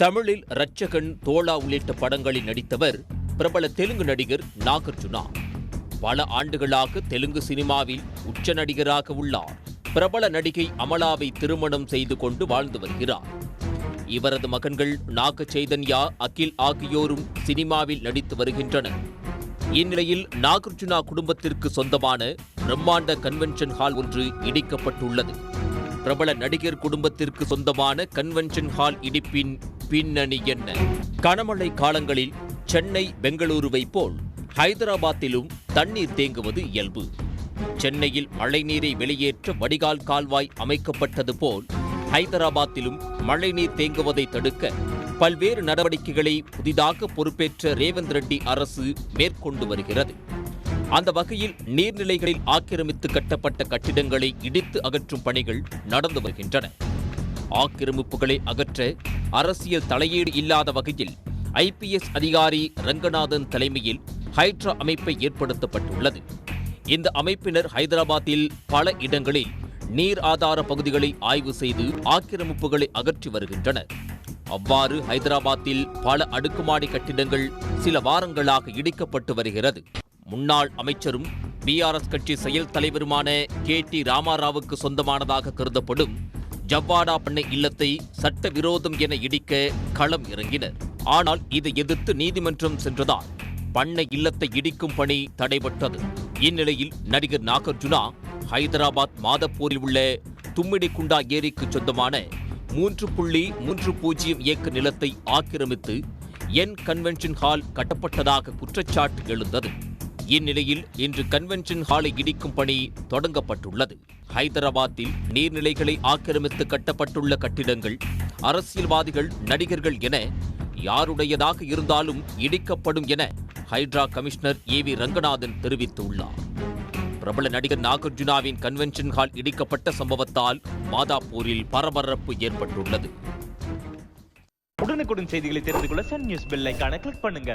தமிழில் ரட்சகன், தோழா உள்ளிட்ட படங்களில் நடித்தவர் பிரபல தெலுங்கு நடிகர் நாகார்ஜுனா. பல ஆண்டுகளாக தெலுங்கு சினிமாவில் உச்ச நடிகராக உள்ளார். பிரபல நடிகை அமலாவை திருமணம் செய்து கொண்டு வாழ்ந்து வருகிறார். இவரது மகன்கள் நாக சைதன்யா, அகில் ஆகியோரும் சினிமாவில் நடித்து வருகின்றனர். இந்நிலையில் நாகார்ஜுனா குடும்பத்திற்கு சொந்தமான பிரம்மாண்ட கன்வென்ஷன் ஹால் ஒன்று இடிக்கப்பட்டுள்ளது. பிரபல நடிகர் குடும்பத்திற்கு சொந்தமான கன்வென்ஷன் ஹால் இடிப்பின் பின்னணி என்ன? கனமழை காலங்களில் சென்னை, பெங்களூருவை போல் ஹைதராபாத்திலும் தண்ணீர் தேங்குவது இயல்பு. சென்னையில் மழைநீரை வெளியேற்ற வடிகால் கால்வாய் அமைக்கப்பட்டது போல் ஹைதராபாத்திலும் மழைநீர் தேங்குவதை தடுக்க பல்வேறு நடவடிக்கைகளை புதிதாக பொறுப்பேற்ற ரேவந்த் ரெட்டி அரசு மேற்கொண்டு வருகிறது. அந்த வகையில் நீர்நிலைகளில் ஆக்கிரமித்து கட்டப்பட்ட கட்டிடங்களை இடித்து அகற்றும் பணிகள் நடந்து வருகின்றன. ஆக்கிரமிப்புகளை அகற்ற அரசியல் தலையீடு இல்லாத வகையில் IPS அதிகாரி ரங்கநாதன் தலைமையில் ஹைட்ரா அமைப்பை ஏற்படுத்தப்பட்டுள்ளது. இந்த அமைப்பினர் ஹைதராபாத்தில் பல இடங்களில் நீர் ஆதார பகுதிகளை ஆய்வு செய்து ஆக்கிரமிப்புகளை அகற்றி வருகின்றனர். அவ்வாறு ஹைதராபாத்தில் பல அடுக்குமாடி கட்டிடங்கள் சில வாரங்களாக இடிக்கப்பட்டு வருகிறது. முன்னாள் அமைச்சரும் BRS கட்சி செயல் தலைவருமான KT ராமாராவுக்கு சொந்தமானதாக கருதப்படும் ஜவ்வாடா பண்ணை இல்லத்தை சட்டவிரோதம் என இடிக்க களம் இறங்கினர். ஆனால் இதை எதிர்த்து நீதிமன்றம் சென்றதால் பண்ணை இல்லத்தை இடிக்கும் பணி தடைபட்டது. இந்நிலையில் நடிகர் நாகார்ஜுனா ஹைதராபாத் மாதப்பூரில் உள்ள தும்மிடிகுண்டா ஏரிக்கு சொந்தமான 3.30 ஏக்கர் நிலத்தை ஆக்கிரமித்து கன்வென்ஷன் ஹால் கட்டப்பட்டதாக குற்றச்சாட்டு எழுந்தது. இந்நிலையில் இன்று கன்வென்ஷன் ஹாலை இடிக்கும் பணி தொடங்கப்பட்டுள்ளது. ஹைதராபாத்தில் நீர்நிலைகளை ஆக்கிரமித்து கட்டப்பட்டுள்ள கட்டிடங்கள் அரசியல்வாதிகள், நடிகர்கள் என யாருடையதாக இருந்தாலும் இடிக்கப்படும் என ஹைட்ரா கமிஷனர் AV ரங்கநாதன் தெரிவித்துள்ளார். பிரபல நடிகர் நாகார்ஜுனாவின் கன்வென்ஷன் ஹால் இடிக்கப்பட்ட சம்பவத்தால் மாதாப்பூரில் பரபரப்பு ஏற்பட்டுள்ளது. உடனுக்குடன் செய்திகளை தெரிந்து கொள்ள சன் நியூஸ் பெல் ஐகானை கிளிக் பண்ணுங்க.